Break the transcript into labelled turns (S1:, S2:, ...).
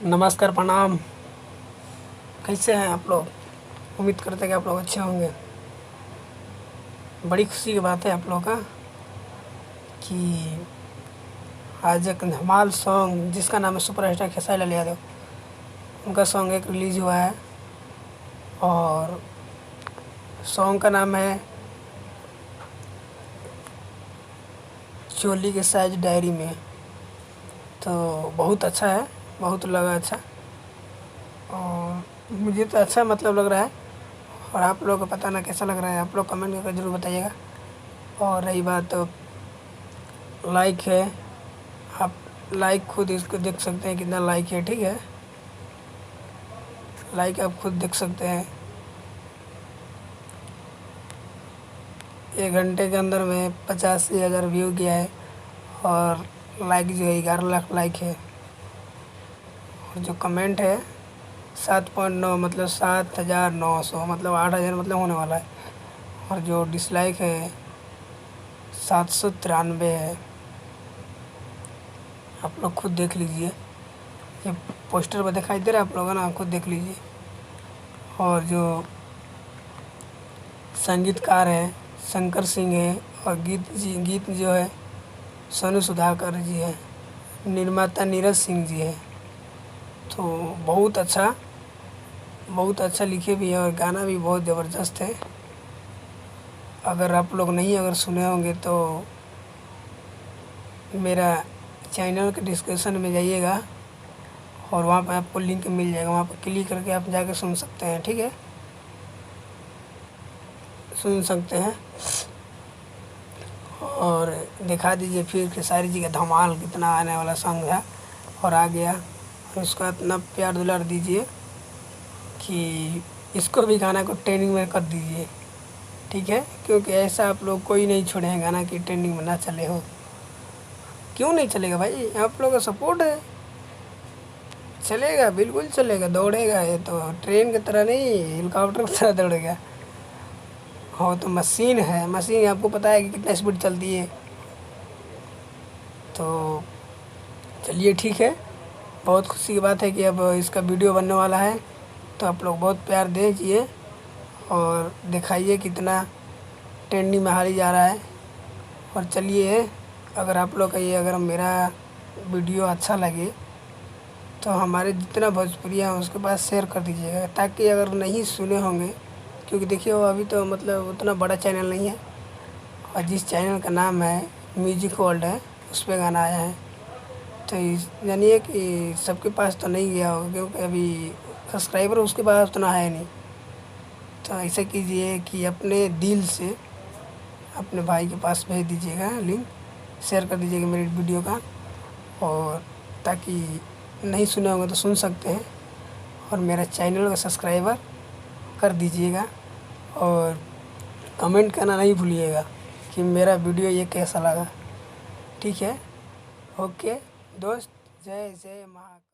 S1: नमस्कार, प्रणाम। कैसे हैं आप लोग? उम्मीद करते हैं कि आप लोग अच्छे होंगे। बड़ी खुशी की बात है आप लोगों का कि आज एक धमाल सॉन्ग जिसका नाम है सुपरस्टार खेसारी लाल यादव, उनका सॉन्ग एक रिलीज़ हुआ है और सॉन्ग का नाम है चोली के साइज डायरी में। तो बहुत अच्छा है, बहुत लगा अच्छा, और मुझे तो अच्छा मतलब लग रहा है। और आप लोगों को पता ना कैसा लग रहा है, आप लोग कमेंट करके ज़रूर बताइएगा। और रही बात लाइक है, आप लाइक खुद इसको देख सकते हैं कितना लाइक है, ठीक है। लाइक आप खुद देख सकते हैं। 1 घंटे के अंदर में 85,000 व्यू गया है और लाइक जो है 11 लाख लाइक है। और जो कमेंट है 7.9 मतलब 7,900 मतलब 8,000 मतलब होने वाला है। और जो डिसलाइक है 793 है। आप लोग खुद देख लीजिए, ये पोस्टर पर दिखाई दे रहा है आप लोगों ना, खुद देख लीजिए। और जो संगीतकार है शंकर सिंह है, और गीत जो है सोनू सुधाकर जी है, निर्माता नीरज सिंह जी है। तो बहुत अच्छा लिखे भी है और गाना भी बहुत ज़बरदस्त है। अगर आप लोग नहीं अगर सुने होंगे तो मेरा चैनल के डिस्क्रिप्शन में जाइएगा और वहाँ पे आपको लिंक मिल जाएगा, वहाँ पर क्लिक करके आप जाके सुन सकते हैं, ठीक है, सुन सकते हैं। और दिखा दीजिए फिर खेसारी जी का धमाल कितना आने वाला सॉन्ग है और आ गया। और उसका इतना प्यार दुलार दीजिए कि इसको भी गाना को ट्रेंडिंग में कर दीजिए, ठीक है। क्योंकि ऐसा आप लोग कोई नहीं छोड़े हैं गाना की ट्रेंडिंग में ना चले हो। क्यों नहीं चलेगा भाई, आप लोगों का सपोर्ट है, चलेगा, बिल्कुल चलेगा, दौड़ेगा। ये तो ट्रेन की तरह नहीं, हेलीकॉप्टर की तरह दौड़ेगा। हो तो मशीन है, मशीन आपको पता है कि कितना स्पीड चलती है। तो चलिए ठीक है, बहुत खुशी की बात है कि अब इसका वीडियो बनने वाला है। तो आप लोग बहुत प्यार दीजिए और दिखाइए कितना ट्रेंडिंग में हाल ही जा रहा है। और चलिए, अगर आप लोग का ये अगर मेरा वीडियो अच्छा लगे तो हमारे जितना भोजपुरिया है उसके पास शेयर कर दीजिएगा, ताकि अगर नहीं सुने होंगे, क्योंकि देखिए वो अभी तो मतलब उतना बड़ा चैनल नहीं है। और जिस चैनल का नाम है म्यूजिक वर्ल्ड है, उस पर गाना आया है। तो जानिए कि सबके पास तो नहीं गया होगा, क्योंकि अभी सब्सक्राइबर उसके पास उतना है नहीं। तो ऐसा कीजिए कि अपने दिल से अपने भाई के पास भेज दीजिएगा, लिंक शेयर कर दीजिएगा मेरी वीडियो का, और ताकि नहीं सुने होंगे तो सुन सकते हैं। और मेरा चैनल का सब्सक्राइबर कर दीजिएगा और कमेंट करना नहीं भूलिएगा कि मेरा वीडियो ये कैसा लगा, ठीक है। ओके दोस्त, जय जय महाकाल।